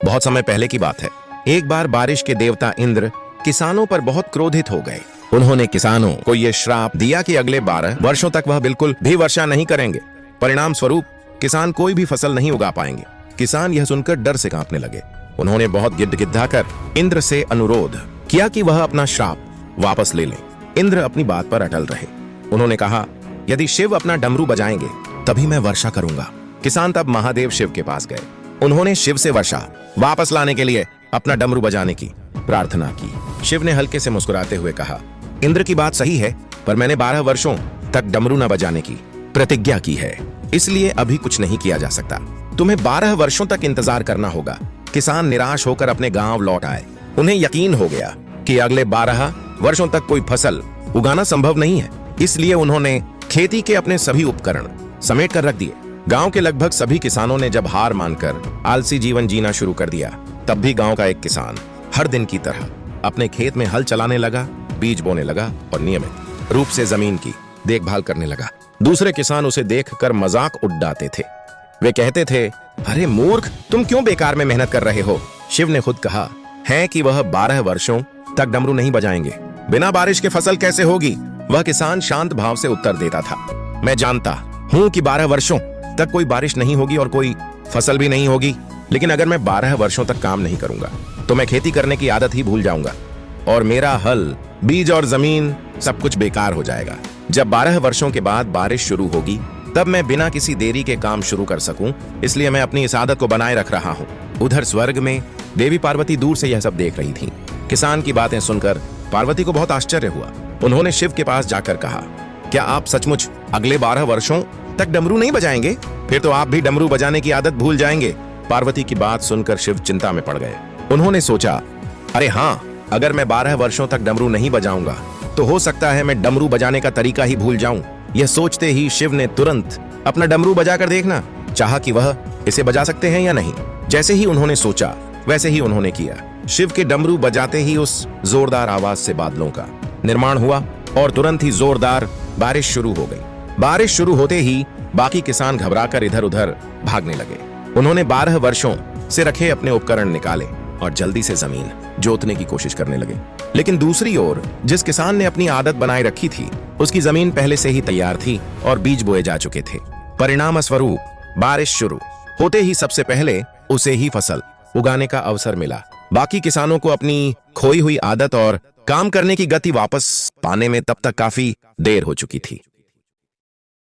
बहुत समय पहले की बात है। एक बार बारिश के देवता इंद्र किसानों पर बहुत क्रोधित हो गए। उन्होंने किसानों को यह श्राप दिया कि अगले 12 वर्षों तक वह बिल्कुल भी वर्षा नहीं करेंगे। परिणाम स्वरूप किसान कोई भी फसल नहीं उगा पाएंगे। किसान यह सुनकर डर से कांपने लगे। उन्होंने बहुत गिड़गिड़ाकर इंद्र से अनुरोध किया कि वह अपना श्राप वापस ले लें। इंद्र अपनी बात पर अटल रहे। उन्होंने कहा, यदि शिव अपना डमरू बजाएंगे तभी मैं वर्षा करूंगा। किसान तब महादेव शिव के पास गए। उन्होंने शिव से वर्षा वापस लाने के लिए अपना डमरू बजाने की प्रार्थना की। शिव ने हल्के से मुस्कुराते हुए कहा, इंद्र की बात सही है, पर मैंने 12 वर्षों तक डमरू न बजाने की प्रतिज्ञा की है, इसलिए अभी कुछ नहीं किया जा सकता। तुम्हें 12 वर्षों तक इंतजार करना होगा। किसान निराश होकर अपने गांव लौट आए। उन्हें यकीन हो गया कि अगले 12 वर्षों तक कोई फसल उगाना संभव नहीं है। इसलिए उन्होंने खेती के अपने सभी उपकरण समेट कर रख दिए। गांव के लगभग सभी किसानों ने जब हार मानकर आलसी जीवन जीना शुरू कर दिया, तब भी गांव का एक किसान हर दिन की तरह अपने खेत में हल चलाने लगा, बीज बोने लगा और नियमित रूप से जमीन की देखभाल करने लगा। दूसरे किसान उसे देखकर मजाक उड़ाते थे। वे कहते थे, अरे मूर्ख, तुम क्यों बेकार में मेहनत कर रहे हो? शिव ने खुद कहा है कि वह 12 वर्षों तक डमरू नहीं बजाएंगे। बिना बारिश के फसल कैसे होगी? वह किसान शांत भाव से उत्तर देता था, मैं जानता हूं कि 12 वर्षों तक कोई बारिश नहीं होगी और कोई फसल भी नहीं होगी, लेकिन अगर मैं 12 वर्षों तक काम नहीं करूंगा तो मैं खेती करने की आदत ही भूल जाऊंगा और मेरा हल, बीज और जमीन सब कुछ बेकार हो जाएगा। जब 12 वर्षों के बाद बारिश शुरू होगी तब मैं बिना किसी देरी के काम शुरू कर सकूं, इसलिए मैं अपनी इस आदत को बनाए रख रहा हूं। उधर स्वर्ग में देवी पार्वती दूर से यह सब देख रही थीं। किसान की बातें सुनकर पार्वती को बहुत आश्चर्य हुआ। उन्होंने शिव के पास जाकर कहा, क्या आप सचमुच अगले 12 वर्षों तक डमरू नहीं बजाएंगे? फिर तो आप भी डमरू बजाने की आदत भूल जाएंगे। पार्वती की बात सुनकर शिव चिंता में पड़ गए। उन्होंने सोचा, अरे हाँ, अगर मैं 12 वर्षों तक डमरू नहीं बजाऊंगा तो हो सकता है मैं डमरू बजाने का तरीका ही भूल जाऊं। यह सोचते ही शिव ने तुरंत अपना डमरू बजाकर देखना चाहा कि वह इसे बजा सकते हैं या नहीं। जैसे ही उन्होंने सोचा वैसे ही उन्होंने किया। शिव के डमरू बजाते ही उस जोरदार आवाज से बादलों का निर्माण हुआ और तुरंत ही जोरदार बारिश शुरू हो गई। बारिश शुरू होते ही बाकी किसान घबराकर इधर उधर भागने लगे। उन्होंने 12 वर्षों से रखे अपने उपकरण निकाले और जल्दी से जमीन जोतने की कोशिश करने लगे। लेकिन दूसरी ओर जिस किसान ने अपनी आदत बनाए रखी थी, उसकी जमीन पहले से ही तैयार थी और बीज बोए जा चुके थे। परिणाम स्वरूप बारिश शुरू होते ही सबसे पहले उसे ही फसल उगाने का अवसर मिला। बाकी किसानों को अपनी खोई हुई आदत और काम करने की गति वापस पाने में तब तक काफी देर हो चुकी थी।